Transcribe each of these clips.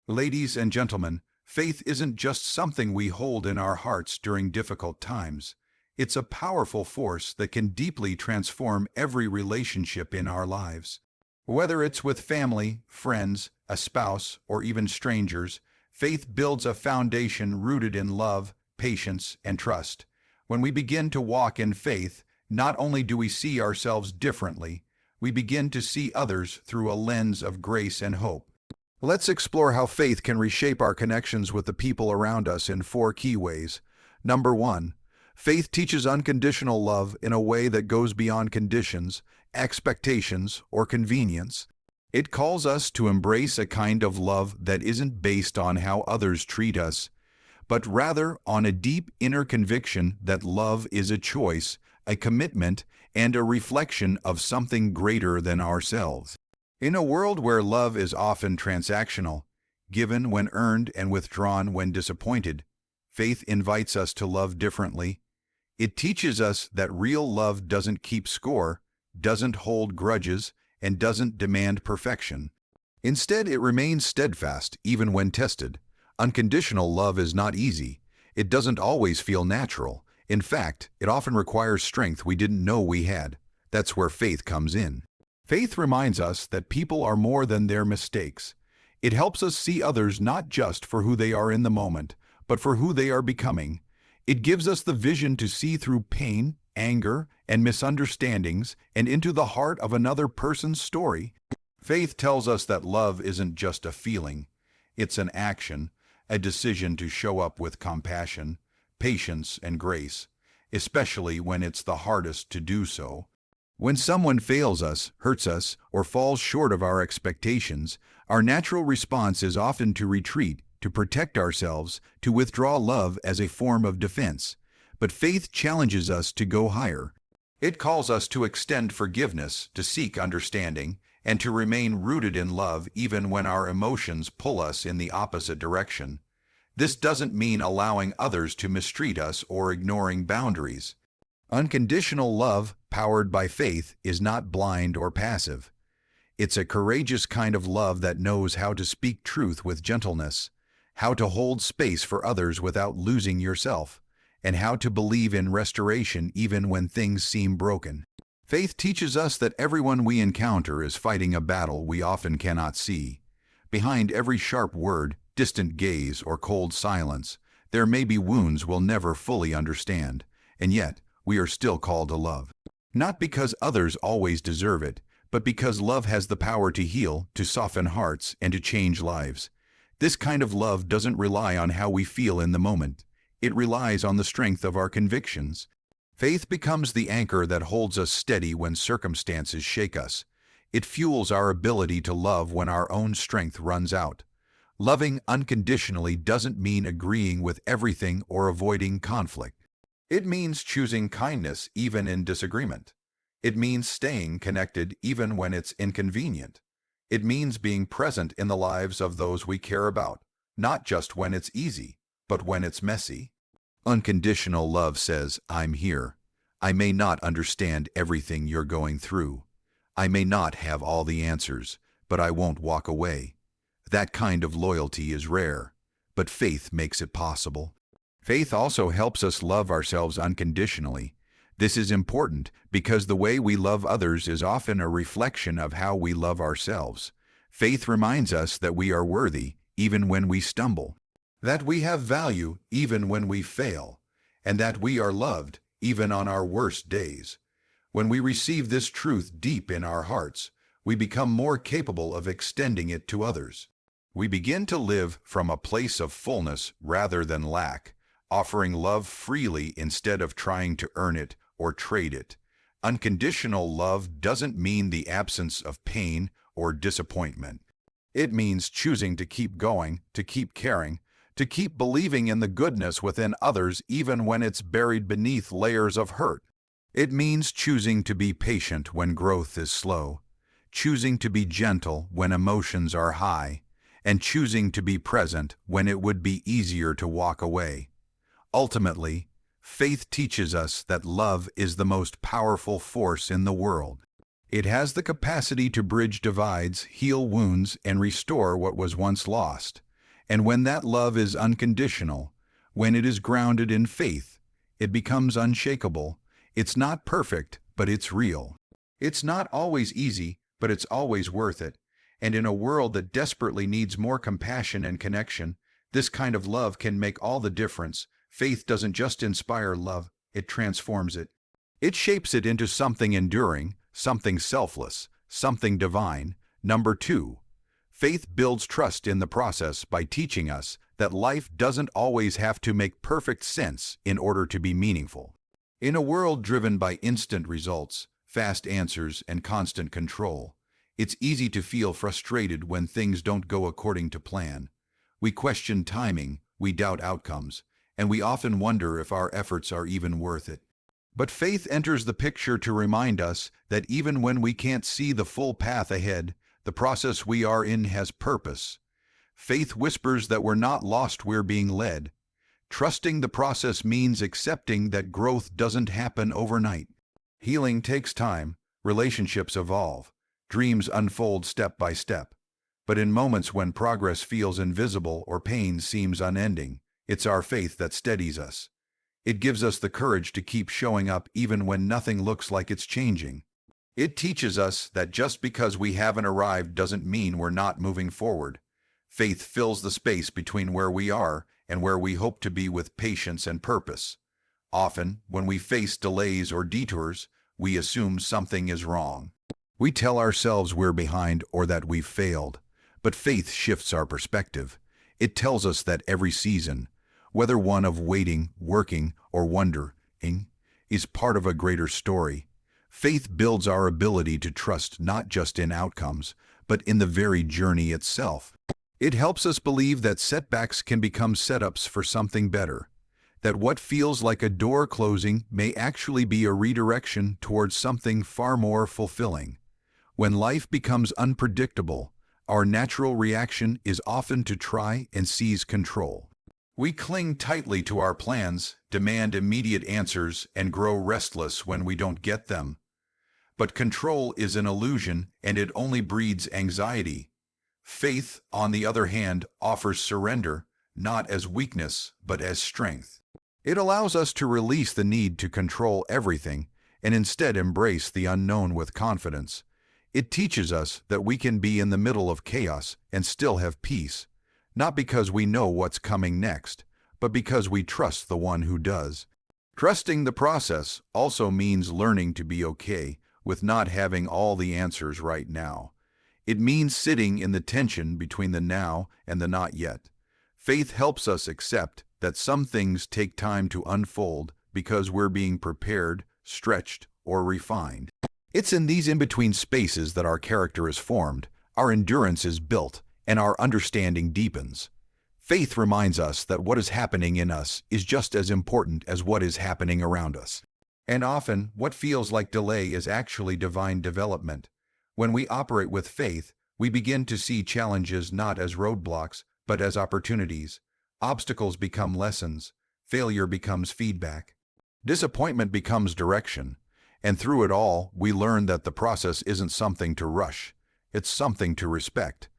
Ladies and gentlemen, faith isn't just something we hold in our hearts during difficult times. It's a powerful force that can deeply transform every relationship in our lives. Whether it's with family, friends, a spouse, or even strangers, faith builds a foundation rooted in love, patience, and trust. When we begin to walk in faith, not only do we see ourselves differently, we begin to see others through a lens of grace and hope. Let's explore how faith can reshape our connections with the people around us in 4 key ways. Number 1. Faith teaches unconditional love in a way that goes beyond conditions, expectations, or convenience. It calls us to embrace a kind of love that isn't based on how others treat us, but rather on a deep inner conviction that love is a choice, a commitment, and a reflection of something greater than ourselves. In a world where love is often transactional, given when earned and withdrawn when disappointed, faith invites us to love differently. It teaches us that real love doesn't keep score, doesn't hold grudges, and doesn't demand perfection. Instead, it remains steadfast even when tested. Unconditional love is not easy. It doesn't always feel natural. In fact, it often requires strength we didn't know we had. That's where faith comes in. Faith reminds us that people are more than their mistakes. It helps us see others not just for who they are in the moment, but for who they are becoming. It gives us the vision to see through pain, anger, and misunderstandings and into the heart of another person's story. Faith tells us that love isn't just a feeling. It's an action, a decision to show up with compassion, patience, and grace, especially when it's the hardest to do so. When someone fails us, hurts us, or falls short of our expectations, our natural response is often to retreat, to protect ourselves, to withdraw love as a form of defense. But faith challenges us to go higher. It calls us to extend forgiveness, to seek understanding, and to remain rooted in love even when our emotions pull us in the opposite direction. This doesn't mean allowing others to mistreat us or ignoring boundaries. Unconditional love, powered by faith, is not blind or passive. It's a courageous kind of love that knows how to speak truth with gentleness, how to hold space for others without losing yourself, and how to believe in restoration even when things seem broken. Faith teaches us that everyone we encounter is fighting a battle we often cannot see. Behind every sharp word, distant gaze, or cold silence, there may be wounds we'll never fully understand, and yet we are still called to love. Not because others always deserve it, but because love has the power to heal, to soften hearts, and to change lives. This kind of love doesn't rely on how we feel in the moment. It relies on the strength of our convictions. Faith becomes the anchor that holds us steady when circumstances shake us. It fuels our ability to love when our own strength runs out. Loving unconditionally doesn't mean agreeing with everything or avoiding conflict. It means choosing kindness even in disagreement. It means staying connected even when it's inconvenient. It means being present in the lives of those we care about, not just when it's easy, but when it's messy. Unconditional love says, I'm here. I may not understand everything you're going through. I may not have all the answers, but I won't walk away. That kind of loyalty is rare, but faith makes it possible. Faith also helps us love ourselves unconditionally. This is important because the way we love others is often a reflection of how we love ourselves. Faith reminds us that we are worthy even when we stumble, that we have value even when we fail, and that we are loved even on our worst days. When we receive this truth deep in our hearts, we become more capable of extending it to others. We begin to live from a place of fullness rather than lack, offering love freely instead of trying to earn it or trade it. Unconditional love doesn't mean the absence of pain or disappointment. It means choosing to keep going, to keep caring, to keep believing in the goodness within others even when it's buried beneath layers of hurt. It means choosing to be patient when growth is slow, choosing to be gentle when emotions are high, and choosing to be present when it would be easier to walk away. Ultimately, faith teaches us that love is the most powerful force in the world. It has the capacity to bridge divides, heal wounds, and restore what was once lost. And when that love is unconditional, when it is grounded in faith, it becomes unshakable. It's not perfect, but it's real. It's not always easy, but it's always worth it. And in a world that desperately needs more compassion and connection, this kind of love can make all the difference. Faith doesn't just inspire love, it transforms it. It shapes it into something enduring, something selfless, something divine. Number two, faith builds trust in the process by teaching us that life doesn't always have to make perfect sense in order to be meaningful. In a world driven by instant results, fast answers, and constant control, it's easy to feel frustrated when things don't go according to plan. We question timing, we doubt outcomes, and we often wonder if our efforts are even worth it. But faith enters the picture to remind us that even when we can't see the full path ahead, the process we are in has purpose. Faith whispers that we're not lost, we're being led. Trusting the process means accepting that growth doesn't happen overnight. Healing takes time, relationships evolve, dreams unfold step by step. But in moments when progress feels invisible or pain seems unending, it's our faith that steadies us. It gives us the courage to keep showing up even when nothing looks like it's changing. It teaches us that just because we haven't arrived doesn't mean we're not moving forward. Faith fills the space between where we are and where we hope to be with patience and purpose. Often, when we face delays or detours, we assume something is wrong. We tell ourselves we're behind or that we've failed. But faith shifts our perspective. It tells us that every season, whether one of waiting, working, or wondering, is part of a greater story. Faith builds our ability to trust not just in outcomes, but in the very journey itself. It helps us believe that setbacks can become setups for something better, that what feels like a door closing may actually be a redirection towards something far more fulfilling. When life becomes unpredictable, our natural reaction is often to try and seize control. We cling tightly to our plans, demand immediate answers, and grow restless when we don't get them. But control is an illusion, and it only breeds anxiety. Faith, on the other hand, offers surrender, not as weakness, but as strength. It allows us to release the need to control everything and instead embrace the unknown with confidence. It teaches us that we can be in the middle of chaos and still have peace, not because we know what's coming next, but because we trust the one who does. Trusting the process also means learning to be okay with not having all the answers right now. It means sitting in the tension between the now and the not yet. Faith helps us accept that some things take time to unfold because we're being prepared, stretched, or refined. It's in these in-between spaces that our character is formed, our endurance is built, and our understanding deepens. Faith reminds us that what is happening in us is just as important as what is happening around us. And often, what feels like delay is actually divine development. When we operate with faith, we begin to see challenges not as roadblocks, but as opportunities. Obstacles become lessons, failure becomes feedback, disappointment becomes direction, and through it all, we learn that the process isn't something to rush, it's something to respect.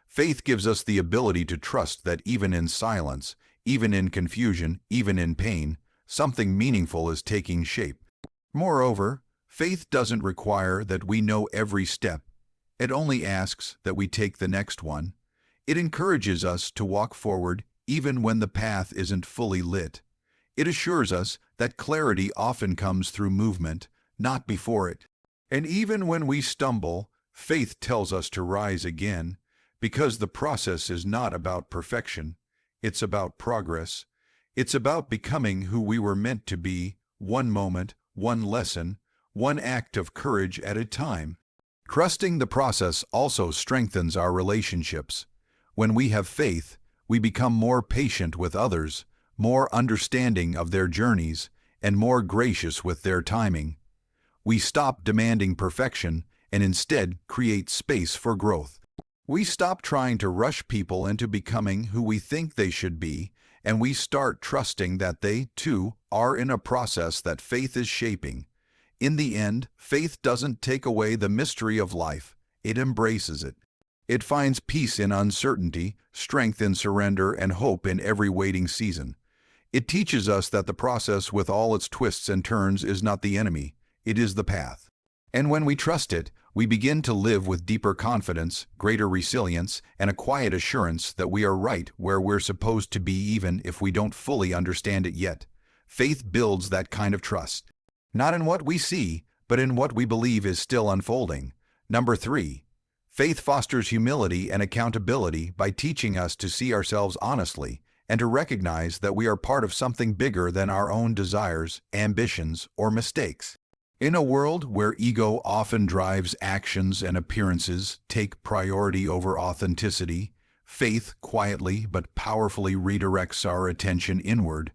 Faith gives us the ability to trust that even in silence, even in confusion, even in pain, something meaningful is taking shape. Moreover, faith doesn't require that we know every step. It only asks that we take the next one. It encourages us to walk forward even when the path isn't fully lit. It assures us that clarity often comes through movement, not before it. And even when we stumble, faith tells us to rise again, because the process is not about perfection, it's about progress. It's about becoming who we were meant to be, one moment, one lesson, one act of courage at a time. Trusting the process also strengthens our relationships. When we have faith, we become more patient with others, more understanding of their journeys, and more gracious with their timing. We stop demanding perfection and instead create space for growth. We stop trying to rush people into becoming who we think they should be, and we start trusting that they, too, are in a process that faith is shaping. In the end, faith doesn't take away the mystery of life, it embraces it. It finds peace in uncertainty, strength in surrender, and hope in every waiting season. It teaches us that the process with all its twists and turns is not the enemy, it is the path. And when we trust it, we begin to live with deeper confidence, greater resilience, and a quiet assurance that we are right where we're supposed to be even if we don't fully understand it yet. Faith builds that kind of trust. Not in what we see, but in what we believe is still unfolding. Number 3. Faith fosters humility and accountability by teaching us to see ourselves honestly and to recognize that we are part of something bigger than our own desires, ambitions, or mistakes. In a world where ego often drives actions and appearances take priority over authenticity, faith quietly but powerfully redirects our attention inward.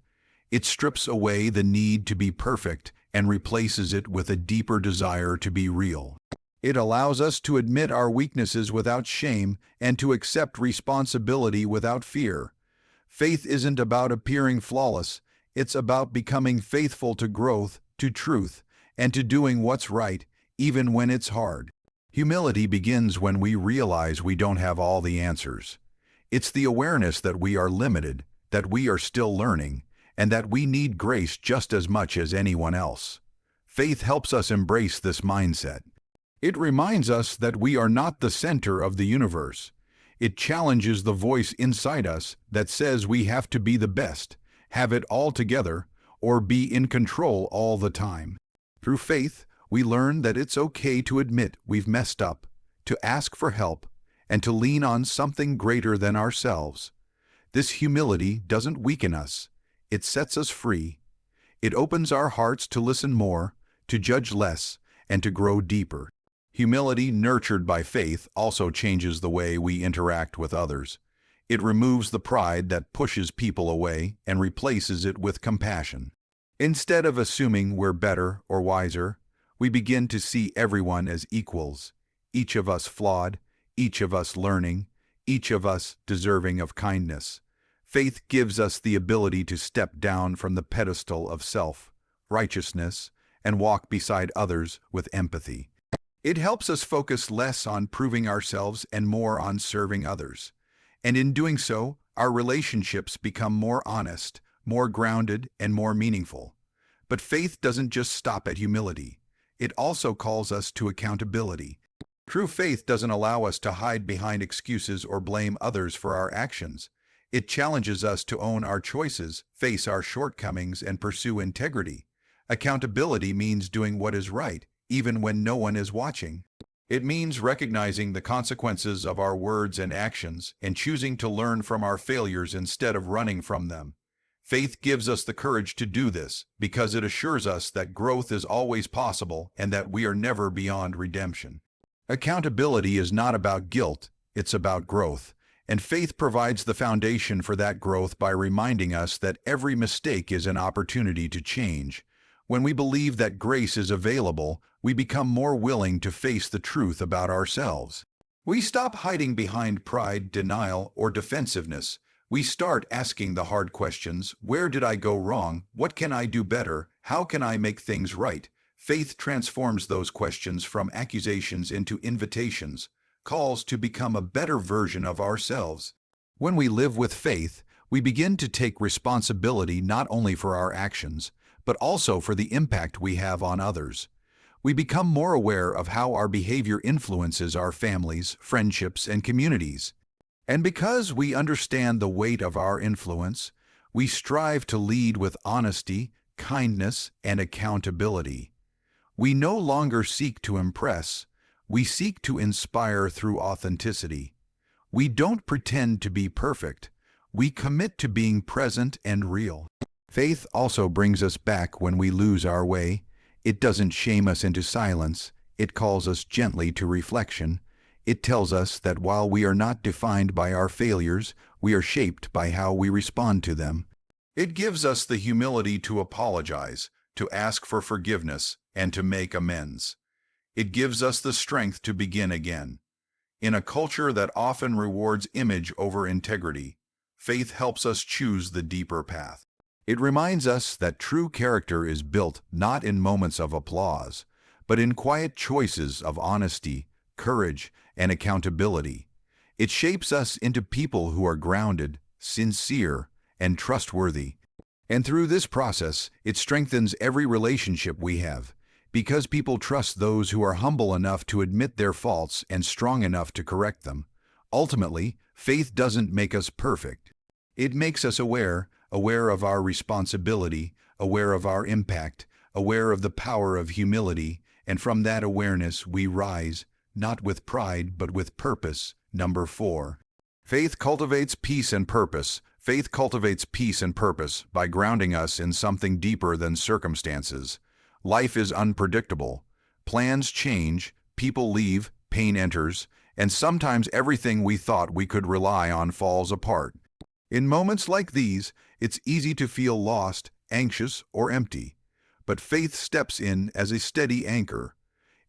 It strips away the need to be perfect and replaces it with a deeper desire to be real. It allows us to admit our weaknesses without shame and to accept responsibility without fear. Faith isn't about appearing flawless, it's about becoming faithful to growth, to truth, and to doing what's right, even when it's hard. Humility begins when we realize we don't have all the answers. It's the awareness that we are limited, that we are still learning, and that we need grace just as much as anyone else. Faith helps us embrace this mindset. It reminds us that we are not the center of the universe. It challenges the voice inside us that says we have to be the best, have it all together, or be in control all the time. Through faith, we learn that it's okay to admit we've messed up, to ask for help, and to lean on something greater than ourselves. This humility doesn't weaken us. It sets us free. It opens our hearts to listen more, to judge less, and to grow deeper. Humility nurtured by faith also changes the way we interact with others. It removes the pride that pushes people away and replaces it with compassion. Instead of assuming we're better or wiser, we begin to see everyone as equals, each of us flawed, each of us learning, each of us deserving of kindness. Faith gives us the ability to step down from the pedestal of self-righteousness and walk beside others with empathy. It helps us focus less on proving ourselves and more on serving others. And in doing so, our relationships become more honest, more grounded, and more meaningful. But faith doesn't just stop at humility. It also calls us to accountability. True faith doesn't allow us to hide behind excuses or blame others for our actions. It challenges us to own our choices, face our shortcomings, and pursue integrity. Accountability means doing what is right, even when no one is watching. It means recognizing the consequences of our words and actions and choosing to learn from our failures instead of running from them. Faith gives us the courage to do this because it assures us that growth is always possible and that we are never beyond redemption. Accountability is not about guilt, it's about growth. And faith provides the foundation for that growth by reminding us that every mistake is an opportunity to change. When we believe that grace is available, we become more willing to face the truth about ourselves. We stop hiding behind pride, denial, or defensiveness. We start asking the hard questions: where did I go wrong? What can I do better? How can I make things right? Faith transforms those questions from accusations into invitations, calls to become a better version of ourselves. When we live with faith, we begin to take responsibility not only for our actions, but also for the impact we have on others. We become more aware of how our behavior influences our families, friendships, and communities. And because we understand the weight of our influence, we strive to lead with honesty, kindness, and accountability. We no longer seek to impress, we seek to inspire through authenticity. We don't pretend to be perfect, we commit to being present and real. Faith also brings us back when we lose our way. It doesn't shame us into silence, it calls us gently to reflection. It tells us that while we are not defined by our failures, we are shaped by how we respond to them. It gives us the humility to apologize, to ask for forgiveness, and to make amends. It gives us the strength to begin again. In a culture that often rewards image over integrity, faith helps us choose the deeper path. It reminds us that true character is built not in moments of applause, but in quiet choices of honesty, courage, and accountability. It shapes us into people who are grounded, sincere, and trustworthy. And through this process, it strengthens every relationship we have, because people trust those who are humble enough to admit their faults and strong enough to correct them. Ultimately, faith doesn't make us perfect. It makes us aware of our responsibility, aware of our impact, aware of the power of humility, and from that awareness we rise, not with pride but with purpose. Number 4. Faith cultivates peace and purpose. Faith cultivates peace and purpose by grounding us in something deeper than circumstances. Life is unpredictable. Plans change, people leave, pain enters, and sometimes everything we thought we could rely on falls apart. In moments like these, it's easy to feel lost, anxious, or empty. But faith steps in as a steady anchor.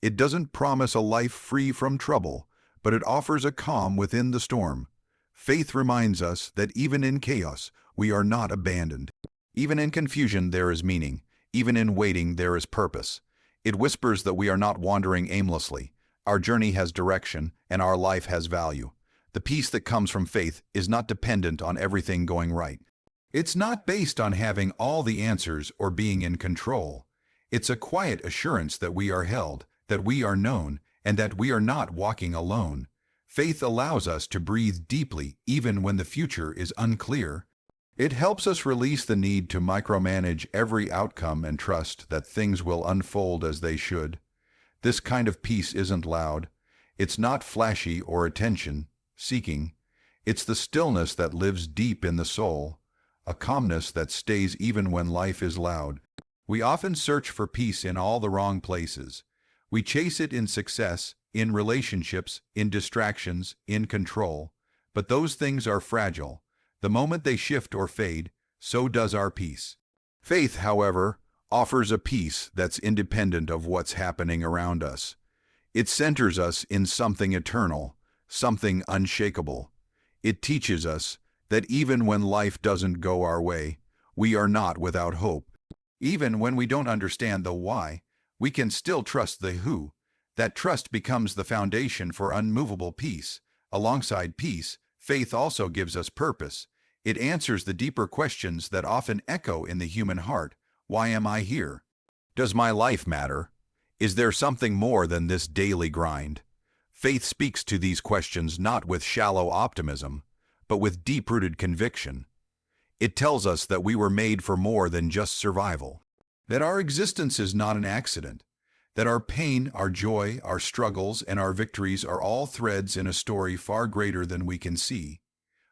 It doesn't promise a life free from trouble, but it offers a calm within the storm. Faith reminds us that even in chaos, we are not abandoned. Even in confusion, there is meaning. Even in waiting, there is purpose. It whispers that we are not wandering aimlessly. Our journey has direction, and our life has value. The peace that comes from faith is not dependent on everything going right. It's not based on having all the answers or being in control. It's a quiet assurance that we are held, that we are known, and that we are not walking alone. Faith allows us to breathe deeply even when the future is unclear. It helps us release the need to micromanage every outcome and trust that things will unfold as they should. This kind of peace isn't loud. It's not flashy or attention-seeking. It's the stillness that lives deep in the soul, a calmness that stays even when life is loud. We often search for peace in all the wrong places. We chase it in success, in relationships, in distractions, in control. But those things are fragile. The moment they shift or fade, so does our peace. Faith, however, offers a peace that's independent of what's happening around us. It centers us in something eternal, something unshakable. It teaches us that even when life doesn't go our way, we are not without hope. Even when we don't understand the why, we can still trust the who. That trust becomes the foundation for unmovable peace. Alongside peace, faith also gives us purpose. It answers the deeper questions that often echo in the human heart. Why am I here? Does my life matter? Is there something more than this daily grind? Faith speaks to these questions not with shallow optimism, but with deep-rooted conviction. It tells us that we were made for more than just survival, that our existence is not an accident, that our pain, our joy, our struggles, and our victories are all threads in a story far greater than we can see.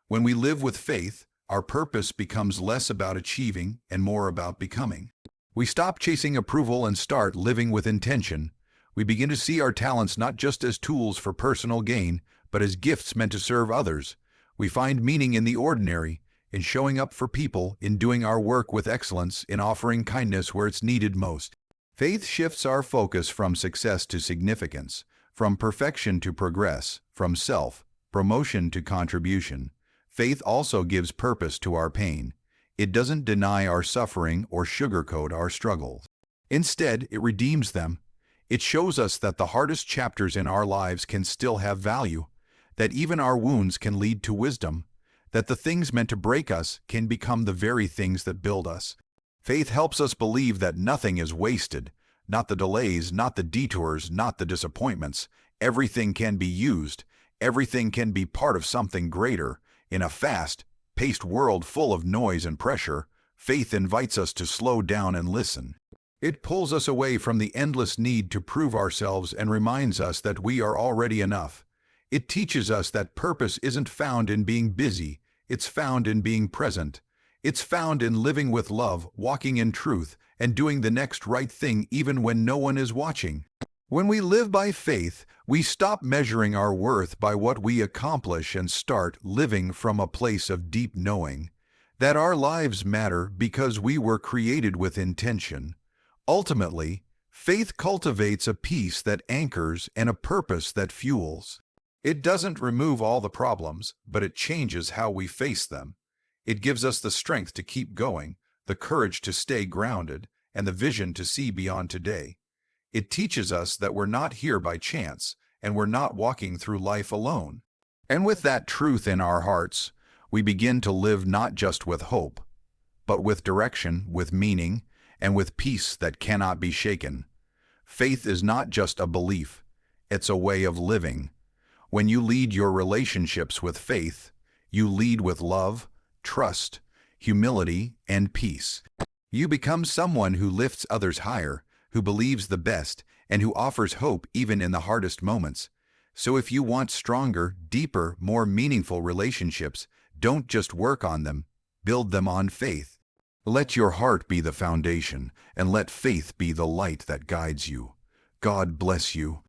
When we live with faith, our purpose becomes less about achieving and more about becoming. We stop chasing approval and start living with intention. We begin to see our talents not just as tools for personal gain, but as gifts meant to serve others. We find meaning in the ordinary, in showing up for people, in doing our work with excellence, in offering kindness where it's needed most. Faith shifts our focus from success to significance, from perfection to progress, from self-promotion to contribution. Faith also gives purpose to our pain. It doesn't deny our suffering or sugarcoat our struggles. Instead, it redeems them. It shows us that the hardest chapters in our lives can still have value, that even our wounds can lead to wisdom, that the things meant to break us can become the very things that build us. Faith helps us believe that nothing is wasted, not the delays, not the detours, not the disappointments. Everything can be used. Everything can be part of something greater. In a fast-paced world full of noise and pressure, faith invites us to slow down and listen. It pulls us away from the endless need to prove ourselves and reminds us that we are already enough. It teaches us that purpose isn't found in being busy, it's found in being present. It's found in living with love, walking in truth, and doing the next right thing even when no one is watching. When we live by faith, we stop measuring our worth by what we accomplish and start living from a place of deep knowing that our lives matter because we were created with intention. Ultimately, faith cultivates a peace that anchors and a purpose that fuels. It doesn't remove all the problems, but it changes how we face them. It gives us the strength to keep going, the courage to stay grounded, and the vision to see beyond today. It teaches us that we're not here by chance, and we're not walking through life alone. And with that truth in our hearts, we begin to live not just with hope, but with direction, with meaning, and with peace that cannot be shaken. Faith is not just a belief, it's a way of living. When you lead your relationships with faith, you lead with love, trust, humility, and peace. You become someone who lifts others higher, who believes the best, and who offers hope even in the hardest moments. So if you want stronger, deeper, more meaningful relationships, don't just work on them, build them on faith. Let your heart be the foundation, and let faith be the light that guides you. God bless you.